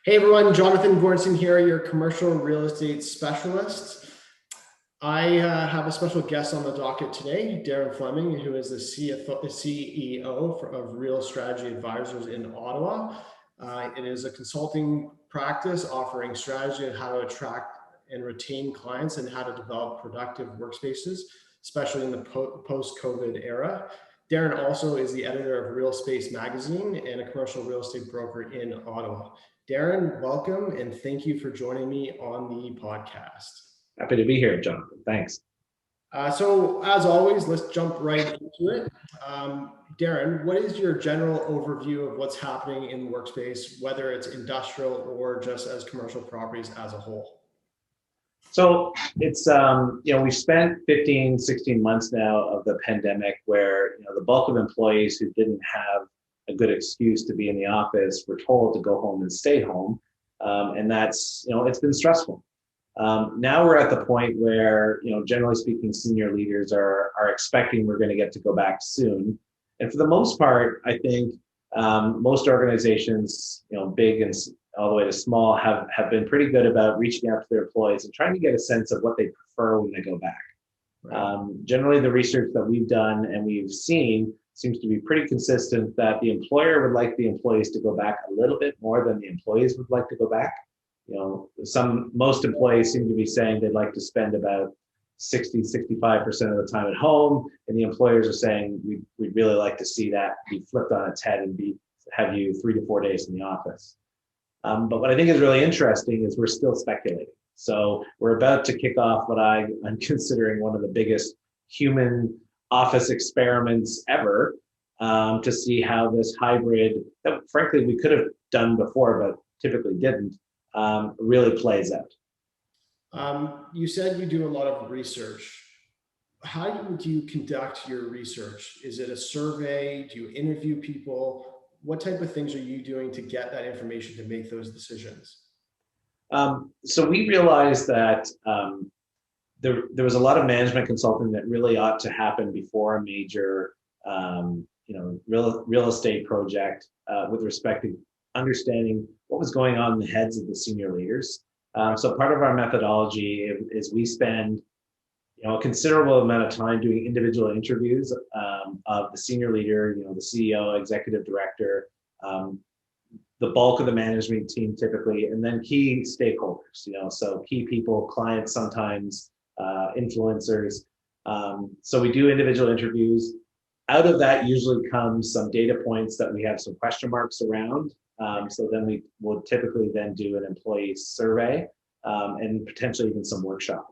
Hey everyone, Jonathan Goranson here, your commercial real estate specialist. I have a special guest on the docket today, Darren Fleming, who is the CEO of Real Strategy Advisors in Ottawa. It is a consulting practice offering strategy on how to attract and retain clients and how to develop productive workspaces, especially in the post-COVID era. Darren also is the editor of Real Space magazine and a commercial real estate broker in Ottawa. Darren, welcome and thank you for joining me on the podcast. Happy to be here, Jonathan. Thanks. So as always, let's jump right into it. Darren, what is your general overview of what's happening in the workspace, whether it's industrial or just as commercial properties as a whole? So it's, we've spent 15, 16 months now of the pandemic where, the bulk of employees who didn't have a good excuse to be in the office were told to go home and stay home. And that's, it's been stressful. Now we're at the point where, generally speaking, senior leaders are expecting we're going to get to go back soon. And for the most part, I think most organizations, big and all the way to small, have been pretty good about reaching out to their employees and trying to get a sense of what they prefer when they go back. Right. Generally, the research that we've done and we've seen seems to be pretty consistent that the employer would like the employees to go back a little bit more than the employees would like to go back. Most employees seem to be saying they'd like to spend about 65% of the time at home, and the employers are saying we'd really like to see that be flipped on its head and have you 3 to 4 days in the office. But what I think is really interesting is we're still speculating. So we're about to kick off what I'm considering one of the biggest human office experiments ever, to see how this hybrid, that frankly we could have done before but typically didn't, really plays out. You said you do a lot of research. How do you conduct your research? Is it a survey? Do you interview people? What type of things are you doing to get that information to make those decisions? So we realized that there was a lot of management consulting that really ought to happen before a major, real estate project, with respect to understanding what was going on in the heads of the senior leaders. So part of our methodology is we spend a considerable amount of time doing individual interviews of the senior leader, the CEO, executive director, the bulk of the management team typically, and then key stakeholders, so key people, clients sometimes, influencers. So we do individual interviews. Out of that usually comes some data points that we have some question marks around. So then we will typically then do an employee survey, and potentially even some workshop.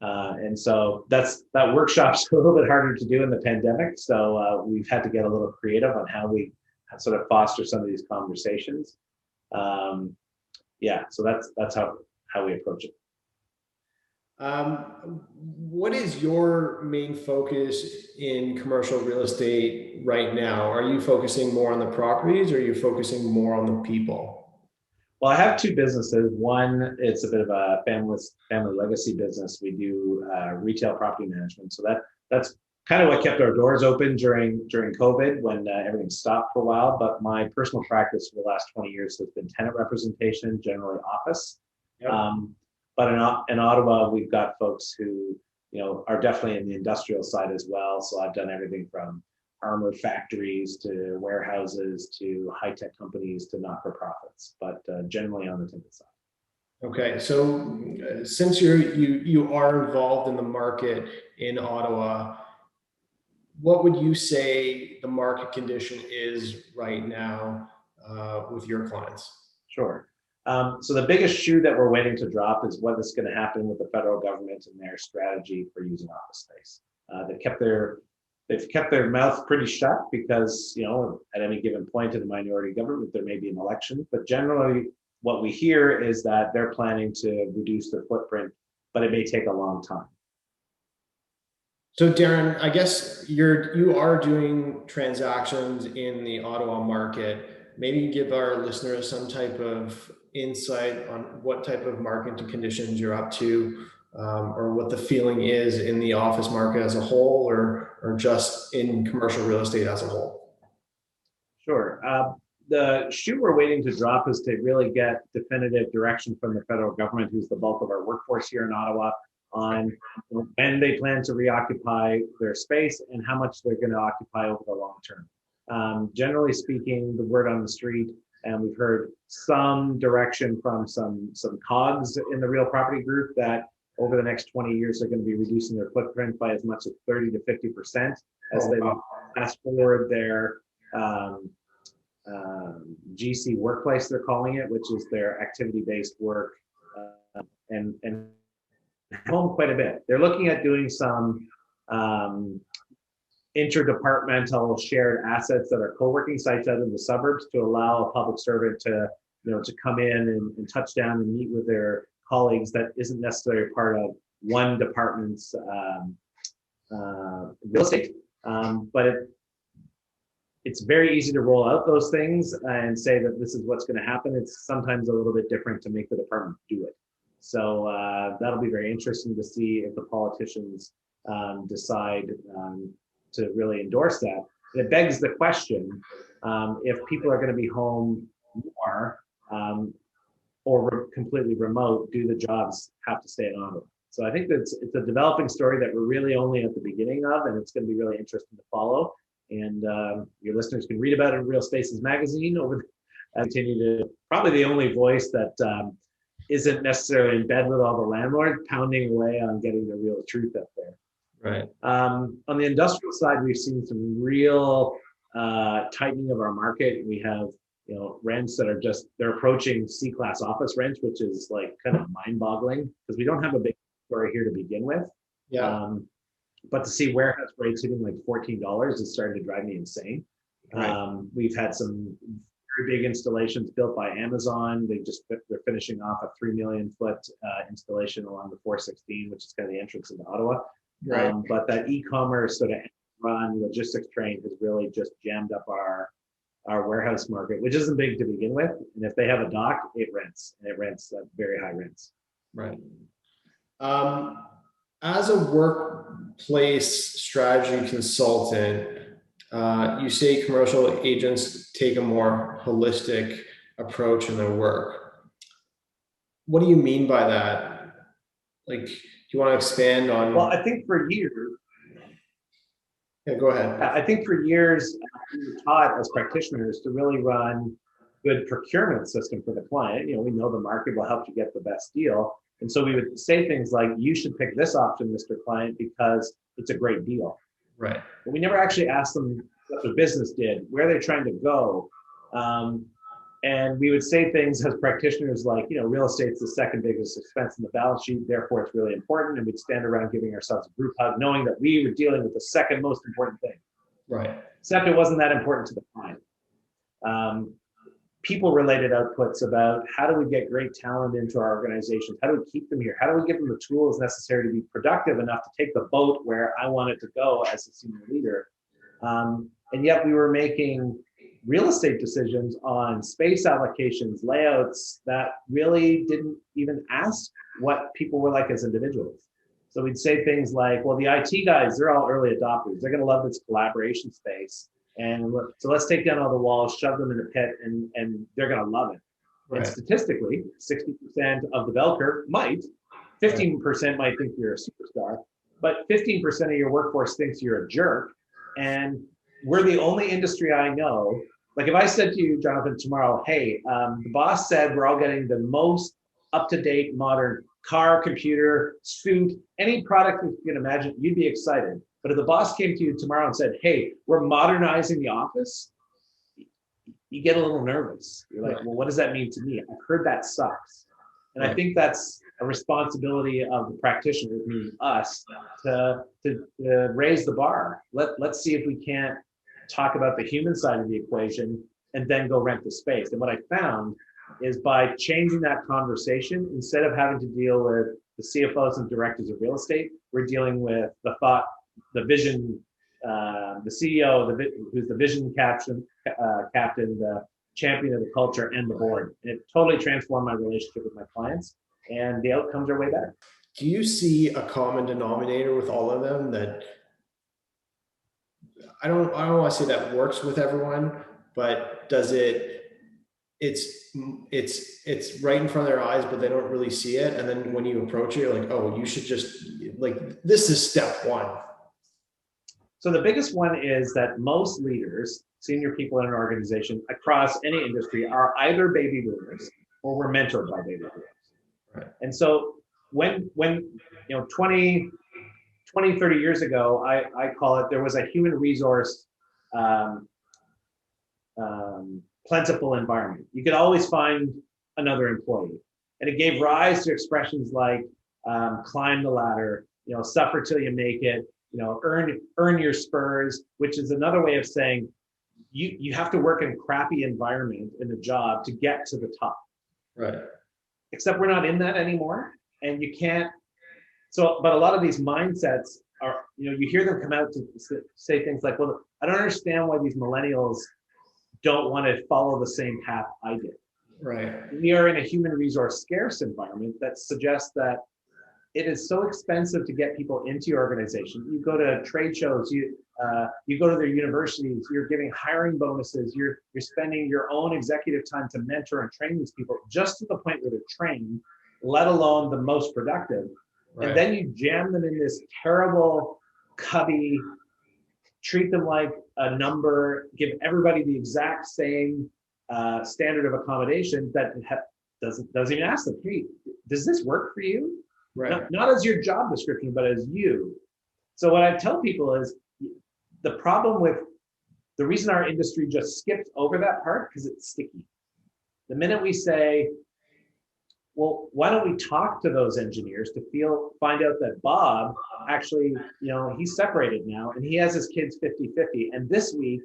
And so that workshop's a little bit harder to do in the pandemic. So we've had to get a little creative on how we sort of foster some of these conversations. So that's how we approach it. What is your main focus in commercial real estate right now? Are you focusing more on the properties or are you focusing more on the people? Well, I have two businesses. One, it's a bit of a family legacy business. We do retail property management. So that's kind of what kept our doors open during COVID when everything stopped for a while. But my personal practice for the last 20 years has been tenant representation, generally office. Yep. But in Ottawa, we've got folks who, are definitely in the industrial side as well. So I've done everything from armor factories to warehouses to high-tech companies to not-for-profits, but generally on the tenant side. Okay, so since you are involved in the market in Ottawa, what would you say the market condition is right now with your clients? Sure. So the biggest shoe that we're waiting to drop is what is going to happen with the federal government and their strategy for using office space. They've kept their mouth pretty shut because, at any given point in a minority government, there may be an election. But generally, what we hear is that they're planning to reduce their footprint, but it may take a long time. So Darren, I guess you are doing transactions in the Ottawa market. Maybe give our listeners some type of insight on what type of market conditions you're up to, or what the feeling is in the office market as a whole, or just in commercial real estate as a whole. Sure. the shoe we're waiting to drop is to really get definitive direction from the federal government, who's the bulk of our workforce here in Ottawa, on when they plan to reoccupy their space and how much they're going to occupy over the long term. Generally speaking, the word on the street, and we've heard some direction from some cogs in the real property group that over the next 20 years they're going to be reducing their footprint by as much as 30 to 50% as they fast forward their GC workplace, they're calling it, which is their activity-based work, and home quite a bit. They're looking at doing some interdepartmental shared assets that are co-working sites out in the suburbs to allow a public servant to, to come in and touch down and meet with their colleagues that isn't necessarily part of one department's real estate. But it's very easy to roll out those things and say that this is what's going to happen. It's sometimes a little bit different to make the department do it. So that'll be very interesting to see if the politicians decide to really endorse that. And it begs the question, if people are going to be home more or completely remote, do the jobs have to stay in Ottawa? So I think that it's a developing story that we're really only at the beginning of, and it's going to be really interesting to follow. And your listeners can read about it in Real Spaces magazine continue to probably the only voice that isn't necessarily in bed with all the landlords, pounding away on getting the real truth up there. Right. On the industrial side, we've seen some real tightening of our market. We have, rents that are they're approaching C-class office rents, which is like kind of mind-boggling because we don't have a big story here to begin with. Yeah. But to see warehouse rates hitting like $14 is starting to drive me insane. Right. We've had some very big installations built by Amazon. They're finishing off a 3 million foot installation along the 416, which is kind of the entrance into Ottawa. Right. But that e-commerce sort of run logistics train has really just jammed up our warehouse market, which isn't big to begin with. And if they have a dock, it rents, and it rents at very high rents. Right. As a workplace strategy consultant, you say commercial agents take a more holistic approach in their work. What do you mean by that? Like, do you want to expand on? Well, I think for years. Yeah, go ahead. I think for years, we were taught as practitioners to really run good procurement system for the client. We know the market will help you get the best deal. And so we would say things like, you should pick this option, Mr. Client, because it's a great deal. Right. But we never actually asked them what their business did, where they're trying to go. And we would say things as practitioners like, real estate's the second biggest expense in the balance sheet, therefore it's really important. And we'd stand around giving ourselves a group hug, knowing that we were dealing with the second most important thing. Right. Except it wasn't that important to the client. People-related outputs about how do we get great talent into our organizations? How do we keep them here? How do we give them the tools necessary to be productive enough to take the boat where I want it to go as a senior leader? And yet we were making real estate decisions on space allocations, layouts that really didn't even ask what people were like as individuals. So we'd say things like, well, the IT guys, they're all early adopters. They're going to love this collaboration space. And so let's take down all the walls, shove them in a pit, and they're going to love it. Right. And statistically, 60% of the bell curve might, 15% might think you're a superstar, but 15% of your workforce thinks you're a jerk. And we're the only industry I know. Like if I said to you, Jonathan, tomorrow, hey, the boss said we're all getting the most up-to-date modern car, computer, suit, any product you can imagine, you'd be excited. But if the boss came to you tomorrow and said, hey, we're modernizing the office, you get a little nervous. You're like, well, what does that mean to me? I've heard that sucks. And I think that's a responsibility of the practitioners, meaning us, to raise the bar. Let's see if we can't talk about the human side of the equation and then go rent the space. And what I found is by changing that conversation, instead of having to deal with the CFOs and directors of real estate, we're dealing with the vision, the CEO, who's the vision captain, the champion of the culture, and the board. And it totally transformed my relationship with my clients, and the outcomes are way better. Do you see a common denominator with all of them that I don't want to say that works with everyone, but it's right in front of their eyes, but they don't really see it. And then when you approach it, you're like, oh, you should just, like, this is step one. So the biggest one is that most leaders, senior people in an organization across any industry, are either baby boomers or were mentored by baby boomers. Right. And so when 20, 30 years ago, I call it, there was a human resource plentiful environment. You could always find another employee. And it gave rise to expressions like climb the ladder, suffer till you make it, earn your spurs, which is another way of saying you have to work in a crappy environment in a job to get to the top. Right. Except we're not in that anymore. And you can't, but a lot of these mindsets are, you hear them come out to say things like, well, I don't understand why these millennials don't want to follow the same path I did. Right. We are in a human resource scarce environment that suggests that it is so expensive to get people into your organization. You go to trade shows, you go to their universities, you're giving hiring bonuses, you're spending your own executive time to mentor and train these people just to the point where they're trained, let alone the most productive. Right. And then you jam them in this terrible cubby, treat them like a number, give everybody the exact same standard of accommodation that doesn't even ask them, hey, does this work for you? Right. Not as your job description, but as you. So what I tell people is the problem with the reason our industry just skipped over that part because it's sticky. The minute we say, well, why don't we talk to those engineers to find out that Bob actually, he's separated now and he has his kids 50-50. And this week,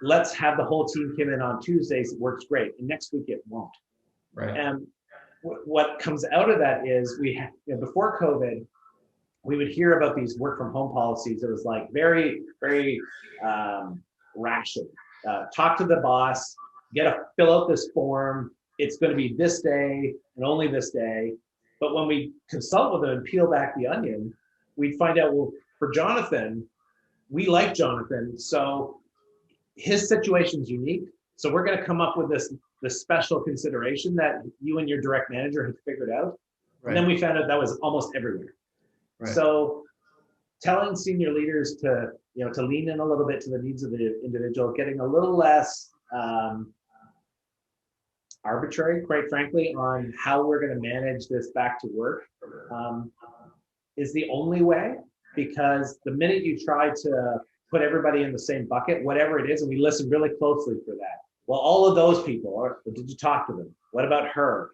let's have the whole team come in on Tuesdays, it works great. And next week it won't. Right. And what comes out of that is before COVID, we would hear about these work from home policies. It was like very, very rational. Talk to the boss, fill out this form. It's going to be this day and only this day. But when we consult with them and peel back the onion, we'd find out, well, for Jonathan, we like Jonathan. So his situation's unique. So we're going to come up with this special consideration that you and your direct manager had figured out. Right. And then we found out that was almost everywhere. Right. So telling senior leaders to lean in a little bit to the needs of the individual, getting a little less arbitrary, quite frankly, on how we're going to manage this back to work is the only way, because the minute you try to put everybody in the same bucket, whatever it is, and we listen really closely for that. Well, all of those people, or did you talk to them? What about her?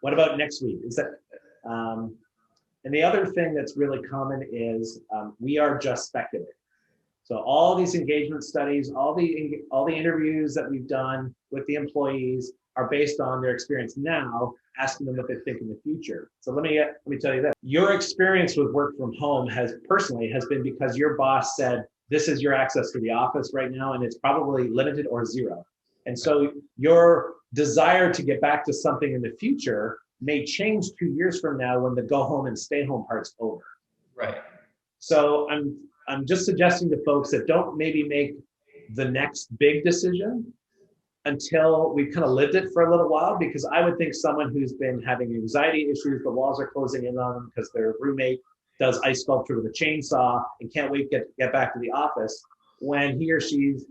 What about next week? Is that, and the other thing that's really common is we are just speculative. So all these engagement studies, all the interviews that we've done with the employees are based on their experience now, asking them what they think in the future. So let me tell you this. Your experience with work from home has been because your boss said, this is your access to the office right now, and it's probably limited or zero. And so your desire to get back to something in the future may change 2 years from now when the go home and stay home part's over. Right. So I'm just suggesting to folks that don't maybe make the next big decision until we've kind of lived it for a little while, because I would think someone who's been having anxiety issues, the walls are closing in on them because their roommate does ice sculpture with a chainsaw and can't wait to get back to the office, when he or she's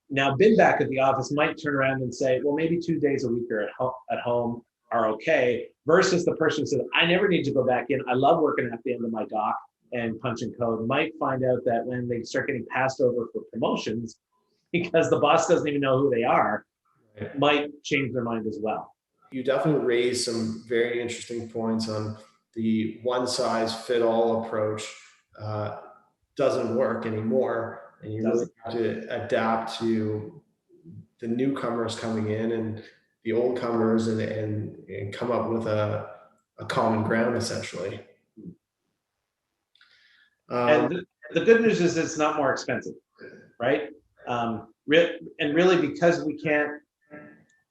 now been back at the office might turn around and say, well, maybe 2 days a week are at home are okay, versus the person who said, I never need to go back in. I love working at the end of my dock and punching code, might find out that when they start getting passed over for promotions, because the boss doesn't even know who they are, might change their mind as well. You definitely raised some very interesting points on the one-size-fit-all approach doesn't work anymore. And you really have to adapt to the newcomers coming in and the old comers and come up with a common ground, essentially. And the good news is it's not more expensive, right? And really, because we can't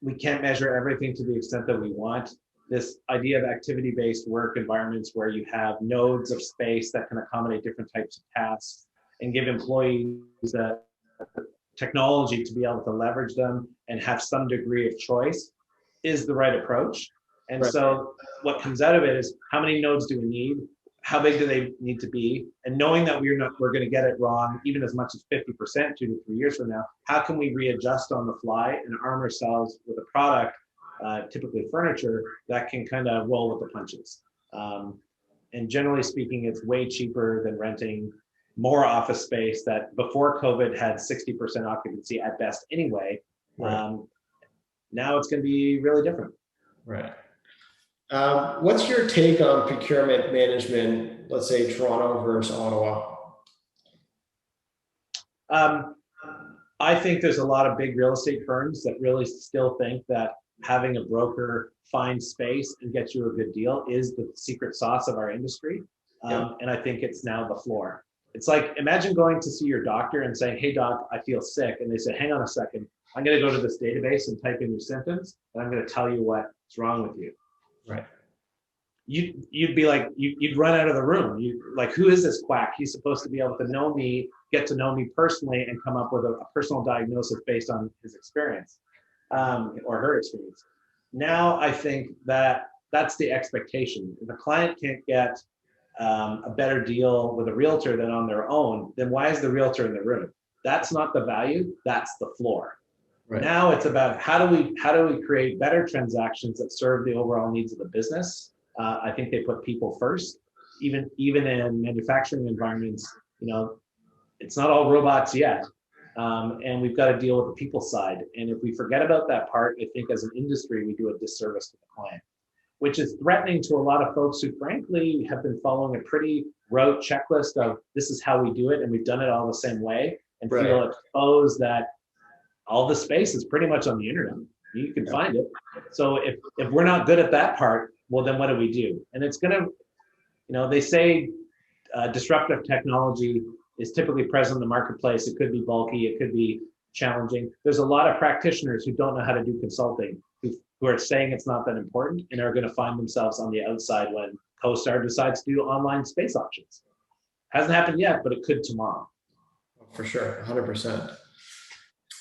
measure everything to the extent that we want, this idea of activity-based work environments where you have nodes of space that can accommodate different types of tasks and give employees technology to be able to leverage them and have some degree of choice is the right approach. And Right. so what comes out of it is, how many nodes do we need? How big do they need to be? And knowing that we're going to get it wrong, even as much as 50% 2 to 3 years from now, how can we readjust on the fly and arm ourselves with a product, typically furniture, that can kind of roll with the punches? And generally speaking, it's way cheaper than renting more office space that before COVID had 60% occupancy at best anyway. Right. Now it's going to be really different. Right. What's your take on procurement management, let's say Toronto versus Ottawa? I think there's a lot of big real estate firms that really still think that having a broker find space and get you a good deal is the secret sauce of our industry. And I think it's now the floor. It's like, imagine going to see your doctor and saying, hey doc, I feel sick. And they say, hang on a second, I'm going to go to this database and type in your symptoms, and I'm going to tell you what's wrong with you. Right. You'd be like, you'd run out of the room. You like, who is this quack? He's supposed to be able to know me, get to know me personally, and come up with a personal diagnosis based on his experience, or her experience. Now, I think that that's the expectation. If a client can't get a better deal with a realtor than on their own, then why is the realtor in the room? That's not the value, that's the floor. Right. Now it's about how do we create better transactions that serve the overall needs of the business. I think they put people first, even in manufacturing environments. It's not all robots yet, and we've got to deal with the people side. And if we forget about that part, I think as an industry we do a disservice to the client, which is threatening to a lot of folks who frankly have been following a pretty rote checklist of this is how we do it, and we've done it all the same way, and feel exposed that all the space is pretty much on the internet. You can find it. So if we're not good at that part, well, then what do we do? And it's going to, they say disruptive technology is typically present in the marketplace. It could be bulky. It could be challenging. There's a lot of practitioners who don't know how to do consulting, who are saying it's not that important and are going to find themselves on the outside when CoStar decides to do online space auctions. Hasn't happened yet, but it could tomorrow. For sure, 100%.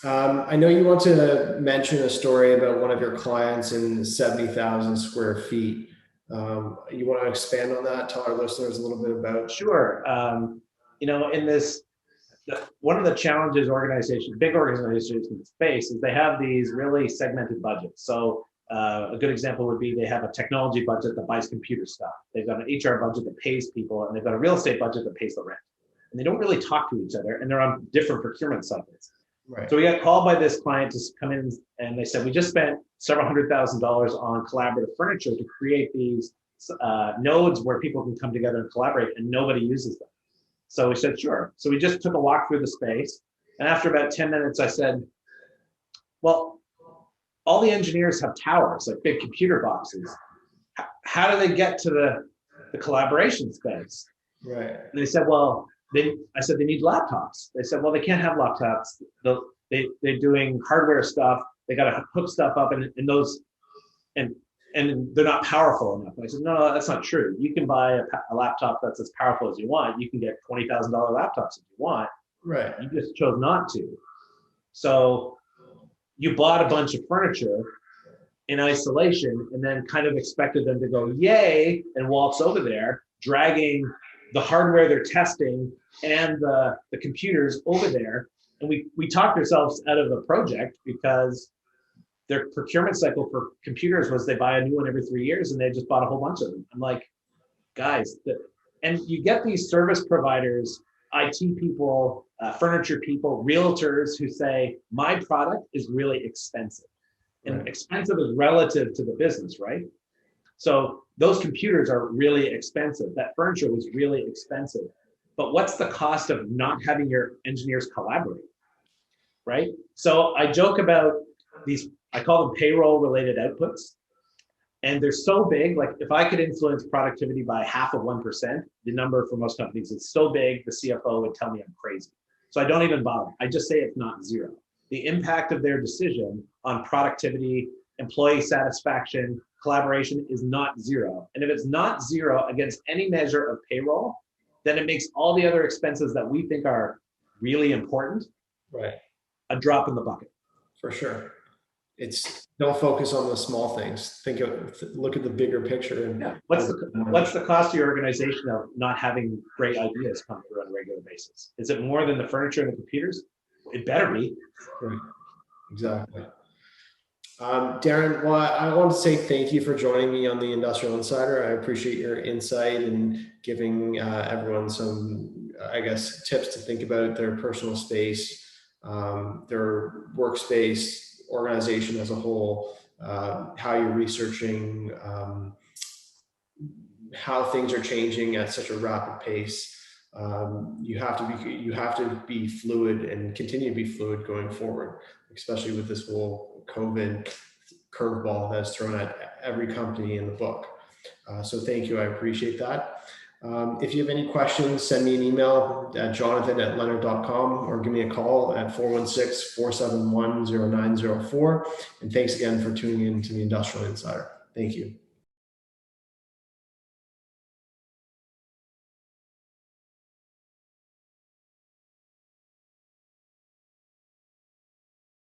I know you want to mention a story about one of your clients in 70,000 square feet. You want to expand on that? Tell our listeners a little bit about. Sure. In this, one of the challenges big organizations face is they have these really segmented budgets. So a good example would be they have a technology budget that buys computer stuff. They've got an HR budget that pays people, and they've got a real estate budget that pays the rent. And they don't really talk to each other, and they're on different procurement cycles. Right. So we got called by this client to come in, and they said, we just spent several $100,000 on collaborative furniture to create these nodes where people can come together and collaborate, and nobody uses them. So we said, sure. So we just took a walk through the space. And after about 10 minutes, I said, well, all the engineers have towers, like big computer boxes. How do they get to the collaboration space? Right. And they said, well, I said, they need laptops. They said, well, they can't have laptops. They're doing hardware stuff. They got to hook stuff up, and they're not powerful enough. And I said, no, that's not true. You can buy a laptop that's as powerful as you want. You can get $20,000 laptops if you want. Right. You just chose not to. So you bought a bunch of furniture in isolation and then kind of expected them to go, yay, and waltz over there, dragging the hardware they're testing and the computers over there. And we talked ourselves out of the project because their procurement cycle for computers was they buy a new one every 3 years, and they just bought a whole bunch of them. I'm like, guys, and you get these service providers, IT people, furniture people, realtors who say, my product is really expensive. And expensive is relative to the business, right? So those computers are really expensive. That furniture was really expensive. But what's the cost of not having your engineers collaborate, right? So I joke about these, I call them payroll related outputs. And they're so big, like if I could influence productivity by 0.5%, the number for most companies is so big, the CFO would tell me I'm crazy. So I don't even bother. I just say it's not zero. The impact of their decision on productivity, employee satisfaction, collaboration is not zero. And if it's not zero against any measure of payroll, then it makes all the other expenses that we think are really important, right, a drop in the bucket. For sure. It's don't focus on the small things. Look at the bigger picture. And yeah. What's the cost to your organization of not having great ideas come through on a regular basis? Is it more than the furniture and the computers? It better be. Right. Exactly. Darren, well, I want to say thank you for joining me on the Industrial Insider. I appreciate your insight and giving everyone some, I guess, tips to think about their personal space, their workspace, organization as a whole, how you're researching, how things are changing at such a rapid pace. You have to be fluid and continue to be fluid going forward, especially with this whole COVID curveball that's thrown at every company in the book. So thank you, I appreciate that. If you have any questions, send me an email at jonathan@leonard.com or give me a call at 416-471-0904. And thanks again for tuning in to the Industrial Insider. Thank you.